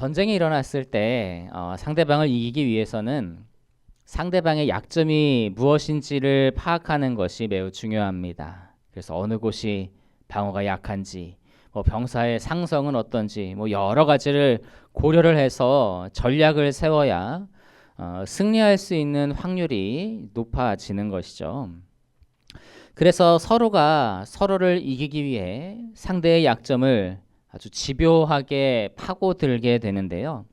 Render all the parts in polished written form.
전쟁이 일어났을 때 상대방을 이기기 위해서는 상대방의 약점이 무엇인지를 파악하는 것이 매우 중요합니다. 그래서 어느 곳이 방어가 약한지, 병사의 상성은 어떤지, 여러 가지를 고려를 해서 전략을 세워야 승리할 수 있는 확률이 높아지는 것이죠. 그래서 서로가 서로를 이기기 위해 상대의 약점을 아주 집요하게 파고들게 되는데요.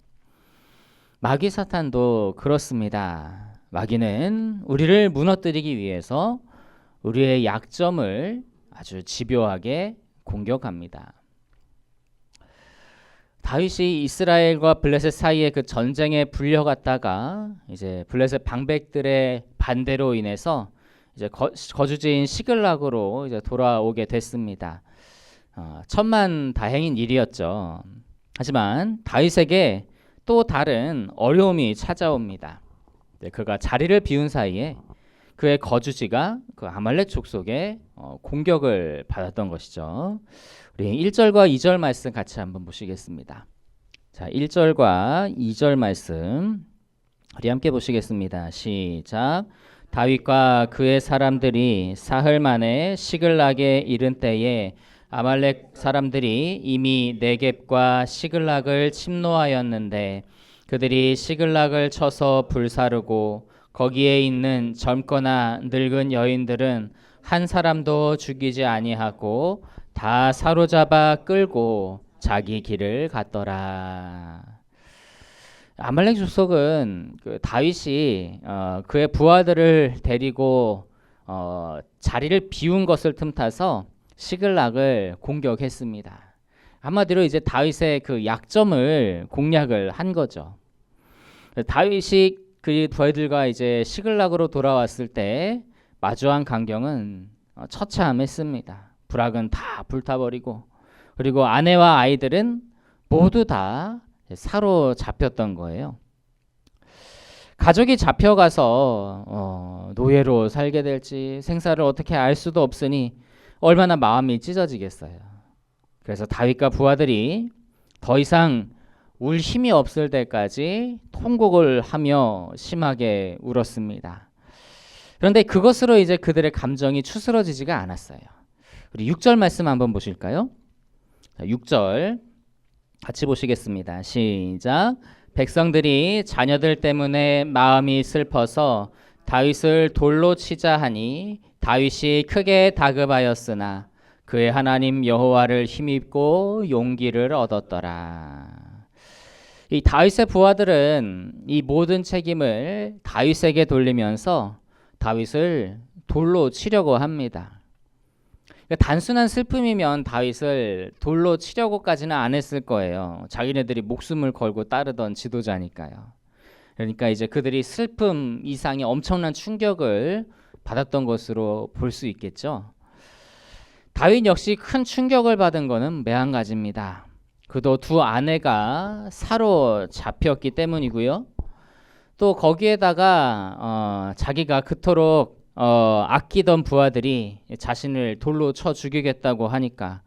마귀 사탄도 그렇습니다. 마귀는 우리를 무너뜨리기 위해서 우리의 약점을 아주 집요하게 공격합니다. 다윗이 이스라엘과 블레셋 사이의 그 전쟁에 불려갔다가 이제 블레셋 방백들의 반대로 인해서 이제 거주지인 시글락으로 이제 돌아오게 됐습니다. 천만 다행인 일이었죠. 하지만 다윗에게 또 다른 어려움이 찾아옵니다. 그가 자리를 비운 사이에 그의 거주지가 그 아말렉 족속의 공격을 받았던 것이죠. 우리 1절과 2절 말씀 같이 한번 보시겠습니다. 자, 1절과 2절 말씀 우리 함께 보시겠습니다. 시작. 다윗과 그의 사람들이 사흘 만에 시글락에 이른 때에 아말렉 사람들이 이미 네겝과 시글락을 침노하였는데 그들이 시글락을 쳐서 불사르고 거기에 있는 젊거나 늙은 여인들은 한 사람도 죽이지 아니하고 다 사로잡아 끌고 자기 길을 갔더라. 아말렉 족속은 그 다윗이 그의 부하들을 데리고 자리를 비운 것을 틈타서 시글락을 공격했습니다. 한마디로 이제 다윗의 그 약점을 공략을 한 거죠. 다윗이 그 부하들과 이제 시글락으로 돌아왔을 때 마주한 광경은 처참했습니다. 부락은 다 불타버리고 그리고 아내와 아이들은 모두 다 사로잡혔던 거예요. 가족이 잡혀가서 노예로 살게 될지 생사를 어떻게 알 수도 없으니 얼마나 마음이 찢어지겠어요. 그래서 다윗과 부하들이 더 이상 울 힘이 없을 때까지 통곡을 하며 심하게 울었습니다. 그런데 그것으로 이제 그들의 감정이 추스러지지가 않았어요. 우리 6절 말씀 한번 보실까요? 6절 같이 보시겠습니다. 시작. 백성들이 자녀들 때문에 마음이 슬퍼서 다윗을 돌로 치자 하니 다윗이 크게 다급하였으나 그의 하나님 여호와를 힘입고 용기를 얻었더라. 이 다윗의 부하들은 이 모든 책임을 다윗에게 돌리면서 다윗을 돌로 치려고 합니다. 그러니까 단순한 슬픔이면 다윗을 돌로 치려고까지는 안 했을 거예요. 자기네들이 목숨을 걸고 따르던 지도자니까요. 그러니까 이제 그들이 슬픔 이상의 엄청난 충격을 받았던 것으로 볼 수 있겠죠. 다윗 역시 큰 충격을 받은 것은 매한가지입니다. 그도 두 아내가 사로잡혔기 때문이고요. 또 거기에다가 자기가 그토록 아끼던 부하들이 자신을 돌로 쳐 죽이겠다고 하니까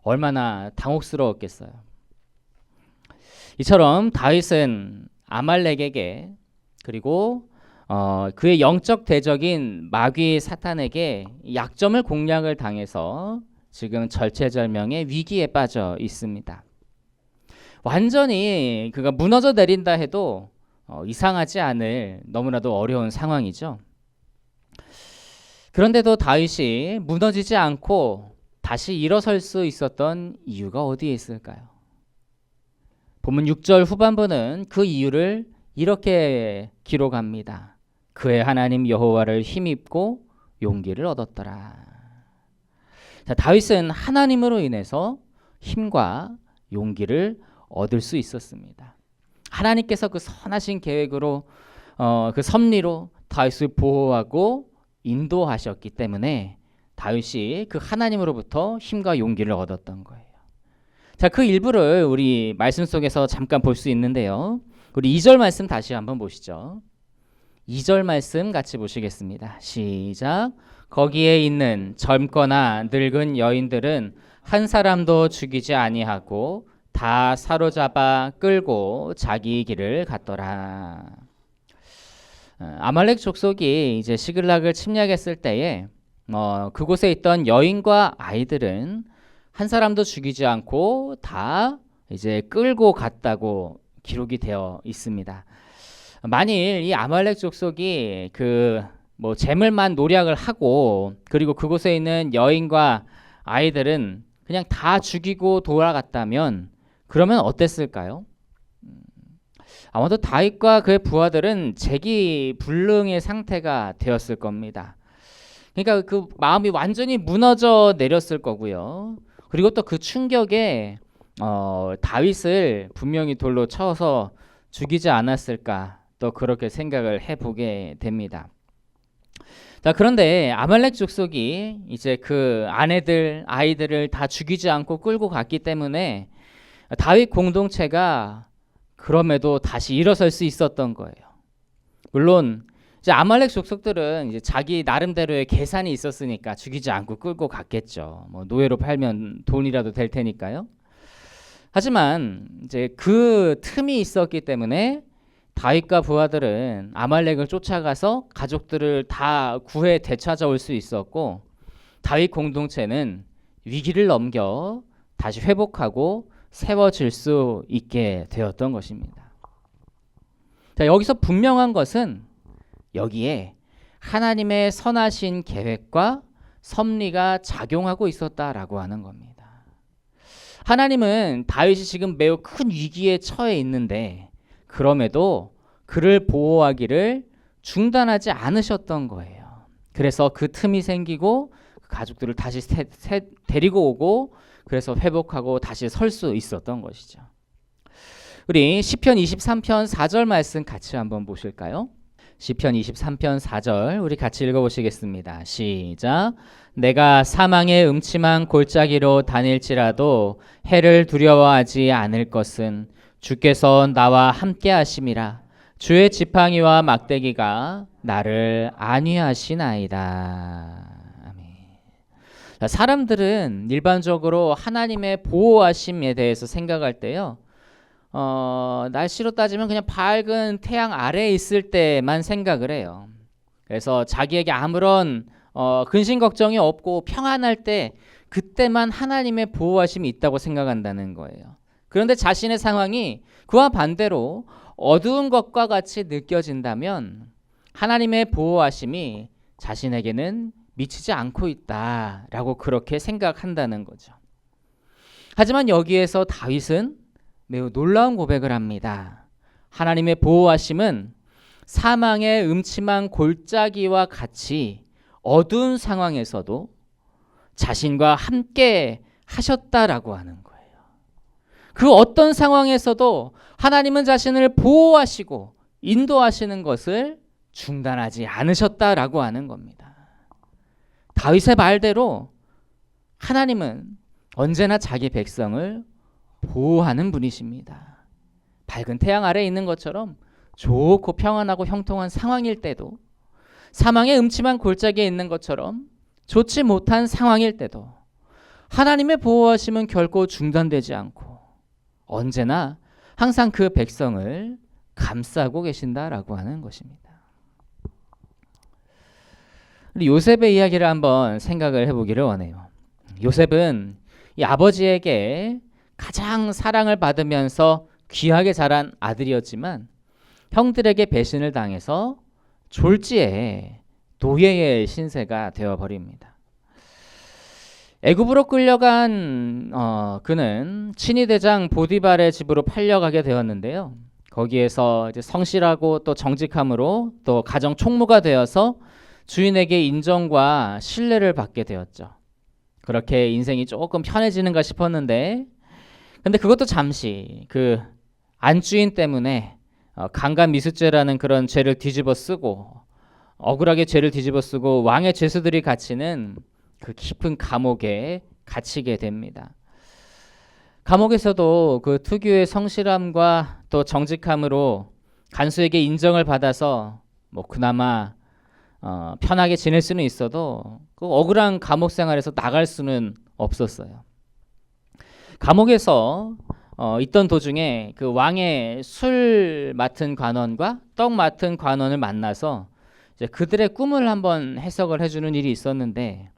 얼마나 당혹스러웠겠어요. 이처럼 다윗은 아말렉에게 그리고 그의 영적 대적인 마귀 사탄에게 약점을 공략을 당해서 지금 절체절명의 위기에 빠져 있습니다. 완전히 그가 무너져 내린다 해도 이상하지 않을 너무나도 어려운 상황이죠. 그런데도 다윗이 무너지지 않고 다시 일어설 수 있었던 이유가 어디에 있을까요? 본문 6절 후반부는 그 이유를 이렇게 기록합니다. 그의 하나님 여호와를 힘입고 용기를 얻었더라. 자, 다윗은 하나님으로 인해서 힘과 용기를 얻을 수 있었습니다. 하나님께서 그 선하신 계획으로 그 섭리로 다윗을 보호하고 인도하셨기 때문에 다윗이 그 하나님으로부터 힘과 용기를 얻었던 거예요. 자, 그 일부를 우리 말씀 속에서 잠깐 볼 수 있는데요. 우리 2절 말씀 다시 한번 보시죠. 2절 말씀 같이 보시겠습니다. 시작. 거기에 있는 젊거나 늙은 여인들은 한 사람도 죽이지 아니하고 다 사로잡아 끌고 자기 길을 갔더라. 아말렉 족속이 이제 시글락을 침략했을 때에 그곳에 있던 여인과 아이들은 한 사람도 죽이지 않고 다 이제 끌고 갔다고 기록이 되어 있습니다. 만일 이 아말렉 족속이 재물만 노략을 하고 그리고 그곳에 있는 여인과 아이들은 그냥 다 죽이고 돌아갔다면 그러면 어땠을까요? 아마도 다윗과 그의 부하들은 재기불능의 상태가 되었을 겁니다. 그러니까 그 마음이 완전히 무너져 내렸을 거고요. 그리고 또 그 충격에 다윗을 분명히 돌로 쳐서 죽이지 않았을까 또 그렇게 생각을 해보게 됩니다. 자, 그런데 아말렉 족속이 이제 그 아내들, 아이들을 다 죽이지 않고 끌고 갔기 때문에 다윗 공동체가 그럼에도 다시 일어설 수 있었던 거예요. 물론 이제 아말렉 족속들은 이제 자기 나름대로의 계산이 있었으니까 죽이지 않고 끌고 갔겠죠. 노예로 팔면 돈이라도 될 테니까요. 하지만 이제 그 틈이 있었기 때문에 다윗과 부하들은 아말렉을 쫓아가서 가족들을 다 구해 되찾아올 수 있었고 다윗 공동체는 위기를 넘겨 다시 회복하고 세워질 수 있게 되었던 것입니다. 자, 여기서 분명한 것은 여기에 하나님의 선하신 계획과 섭리가 작용하고 있었다라고 하는 겁니다. 하나님은 다윗이 지금 매우 큰 위기에 처해 있는데 그럼에도 그를 보호하기를 중단하지 않으셨던 거예요. 그래서 그 틈이 생기고 그 가족들을 다시 데리고 오고 그래서 회복하고 다시 설 수 있었던 것이죠. 우리 시편 23편 4절 말씀 같이 한번 보실까요? 시편 23편 4절 우리 같이 읽어보시겠습니다. 시작. 내가 사망의 음침한 골짜기로 다닐지라도 해를 두려워하지 않을 것은 주께서 나와 함께 하심이라. 주의 지팡이와 막대기가 나를 안위하시나이다. 아멘. 사람들은 일반적으로 하나님의 보호하심에 대해서 생각할 때요. 날씨로 따지면 그냥 밝은 태양 아래에 있을 때만 생각을 해요. 그래서 자기에게 아무런 근심 걱정이 없고 평안할 때 그때만 하나님의 보호하심이 있다고 생각한다는 거예요. 그런데 자신의 상황이 그와 반대로 어두운 것과 같이 느껴진다면 하나님의 보호하심이 자신에게는 미치지 않고 있다라고 그렇게 생각한다는 거죠. 하지만 여기에서 다윗은 매우 놀라운 고백을 합니다. 하나님의 보호하심은 사망의 음침한 골짜기와 같이 어두운 상황에서도 자신과 함께 하셨다라고 하는 거예요. 그 어떤 상황에서도 하나님은 자신을 보호하시고 인도하시는 것을 중단하지 않으셨다라고 하는 겁니다. 다윗의 말대로 하나님은 언제나 자기 백성을 보호하는 분이십니다. 밝은 태양 아래에 있는 것처럼 좋고 평안하고 형통한 상황일 때도 사망의 음침한 골짜기에 있는 것처럼 좋지 못한 상황일 때도 하나님의 보호하심은 결코 중단되지 않고 언제나 항상 그 백성을 감싸고 계신다라고 하는 것입니다. 우리 요셉의 이야기를 한번 생각을 해보기를 원해요. 요셉은 이 아버지에게 가장 사랑을 받으면서 귀하게 자란 아들이었지만 형들에게 배신을 당해서 졸지에 노예의 신세가 되어버립니다. 애굽으로 끌려간 그는 친위 대장 보디발의 집으로 팔려가게 되었는데요. 거기에서 이제 성실하고 또 정직함으로 또 가정 총무가 되어서 주인에게 인정과 신뢰를 받게 되었죠. 그렇게 인생이 조금 편해지는가 싶었는데 근데 그것도 잠시 그 안주인 때문에 강간미수죄라는 그런 죄를 뒤집어 쓰고 억울하게 죄를 뒤집어 쓰고 왕의 죄수들이 갇히는 그 깊은 감옥에 갇히게 됩니다. 감옥에서도 그 특유의 성실함과 또 정직함으로 간수에게 인정을 받아서 그나마 편하게 지낼 수는 있어도 그 억울한 감옥 생활에서 나갈 수는 없었어요. 감옥에서 있던 도중에 그 왕의 술 맡은 관원과 떡 맡은 관원을 만나서 이제 그들의 꿈을 한번 해석을 해주는 일이 있었는데,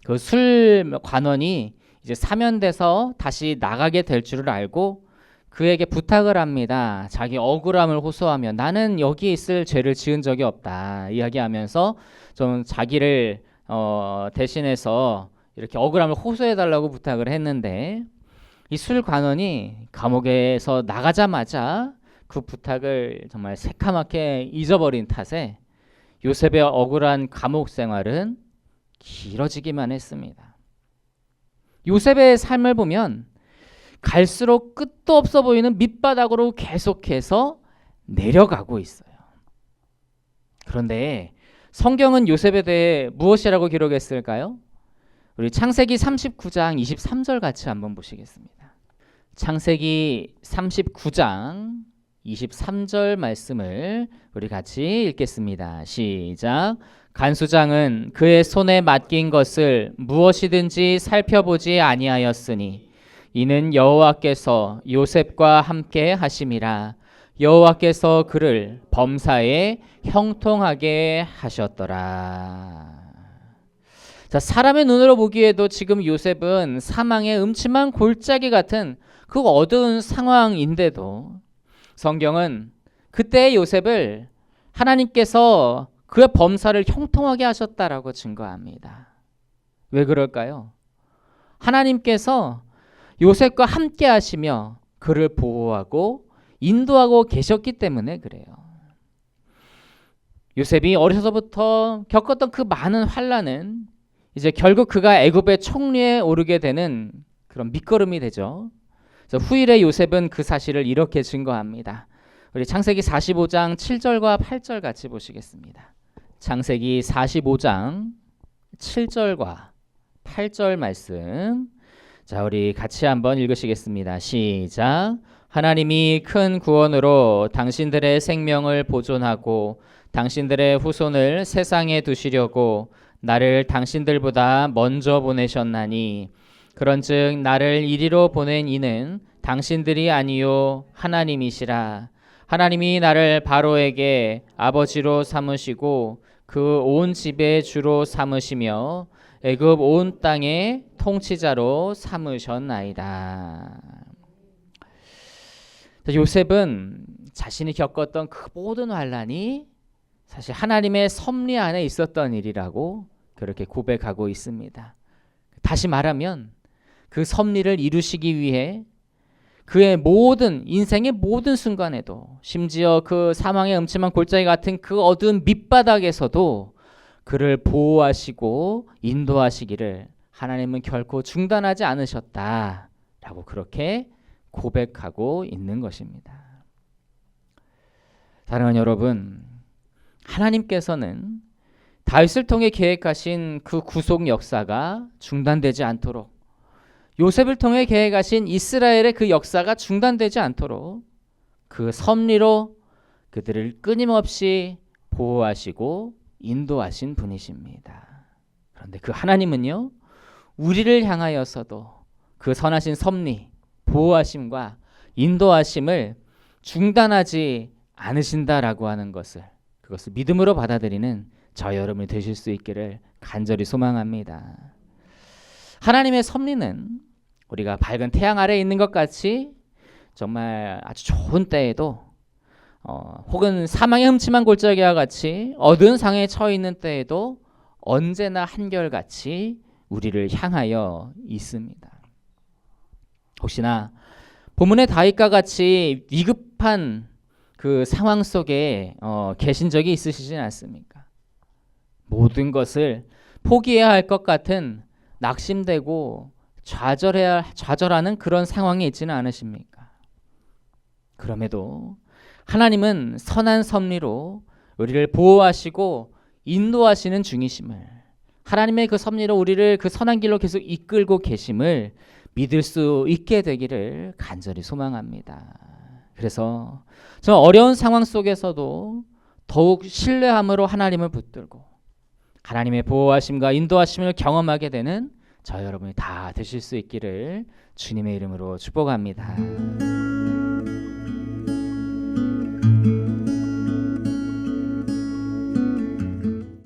그 술 관원이 이제 사면돼서 다시 나가게 될 줄을 알고 그에게 부탁을 합니다. 자기 억울함을 호소하며 나는 여기 있을 죄를 지은 적이 없다 이야기하면서 좀 자기를 대신해서 이렇게 억울함을 호소해달라고 부탁을 했는데, 이 술 관원이 감옥에서 나가자마자 그 부탁을 정말 새카맣게 잊어버린 탓에 요셉의 억울한 감옥 생활은 길어지기만 했습니다. 요셉의 삶을 보면 갈수록 끝도 없어 보이는 밑바닥으로 계속해서 내려가고 있어요. 그런데 성경은 요셉에 대해 무엇이라고 기록했을까요? 우리 창세기 39장 23절 같이 한번 보시겠습니다. 창세기 39장 23절 말씀을 우리 같이 읽겠습니다. 시작. 간수장은 그의 손에 맡긴 것을 무엇이든지 살펴보지 아니하였으니 이는 여호와께서 요셉과 함께 하심이라. 여호와께서 그를 범사에 형통하게 하셨더라. 자, 사람의 눈으로 보기에도 지금 요셉은 사망의 음침한 골짜기 같은 그 어두운 상황인데도 성경은 그때의 요셉을 하나님께서 그의 범사를 형통하게 하셨다라고 증거합니다. 왜 그럴까요? 하나님께서 요셉과 함께 하시며 그를 보호하고 인도하고 계셨기 때문에 그래요. 요셉이 어려서부터 겪었던 그 많은 환난은 이제 결국 그가 애굽의 총리에 오르게 되는 그런 밑거름이 되죠. 그래서 후일에 요셉은 그 사실을 이렇게 증거합니다. 우리 창세기 45장 7절과 8절 같이 보시겠습니다. 창세기 45장 7절과 8절 말씀. 자, 우리 같이 한번 읽으시겠습니다. 시작. 하나님이 큰 구원으로 당신들의 생명을 보존하고 당신들의 후손을 세상에 두시려고 나를 당신들보다 먼저 보내셨나니 그런즉 나를 이리로 보낸 이는 당신들이 아니요 하나님이시라. 하나님이 나를 바로에게 아버지로 삼으시고 그 온 집의 주로 삼으시며 애굽 온 땅의 통치자로 삼으셨나이다. 요셉은 자신이 겪었던 그 모든 환난이 사실 하나님의 섭리 안에 있었던 일이라고 그렇게 고백하고 있습니다. 다시 말하면 그 섭리를 이루시기 위해 그의 모든 인생의 모든 순간에도 심지어 그 사망의 음침한 골짜기 같은 그 어두운 밑바닥에서도 그를 보호하시고 인도하시기를 하나님은 결코 중단하지 않으셨다라고 그렇게 고백하고 있는 것입니다. 사랑하는 여러분, 하나님께서는 다윗을 통해 계획하신 그 구속 역사가 중단되지 않도록, 요셉을 통해 계획하신 이스라엘의 그 역사가 중단되지 않도록 그 섭리로 그들을 끊임없이 보호하시고 인도하신 분이십니다. 그런데 그 하나님은요, 우리를 향하여서도 그 선하신 섭리, 보호하심과 인도하심을 중단하지 않으신다라고 하는 것을, 그것을 믿음으로 받아들이는 저 여러분이 되실 수 있기를 간절히 소망합니다. 하나님의 섭리는 우리가 밝은 태양 아래에 있는 것 같이 정말 아주 좋은 때에도 혹은 사망의 흠침한 골짜기와 같이 어두운 상황에 처해 있는 때에도 언제나 한결같이 우리를 향하여 있습니다. 혹시나 본문의 다윗과 같이 위급한 그 상황 속에 계신 적이 있으시진 않습니까? 모든 것을 포기해야 할 것 같은 낙심되고 좌절하는 그런 상황에 있지는 않으십니까? 그럼에도 하나님은 선한 섭리로 우리를 보호하시고 인도하시는 중이심을, 하나님의 그 섭리로 우리를 그 선한 길로 계속 이끌고 계심을 믿을 수 있게 되기를 간절히 소망합니다. 그래서 저 어려운 상황 속에서도 더욱 신뢰함으로 하나님을 붙들고 하나님의 보호하심과 인도하심을 경험하게 되는 저 여러분이 다 드실 수 있기를 주님의 이름으로 축복합니다.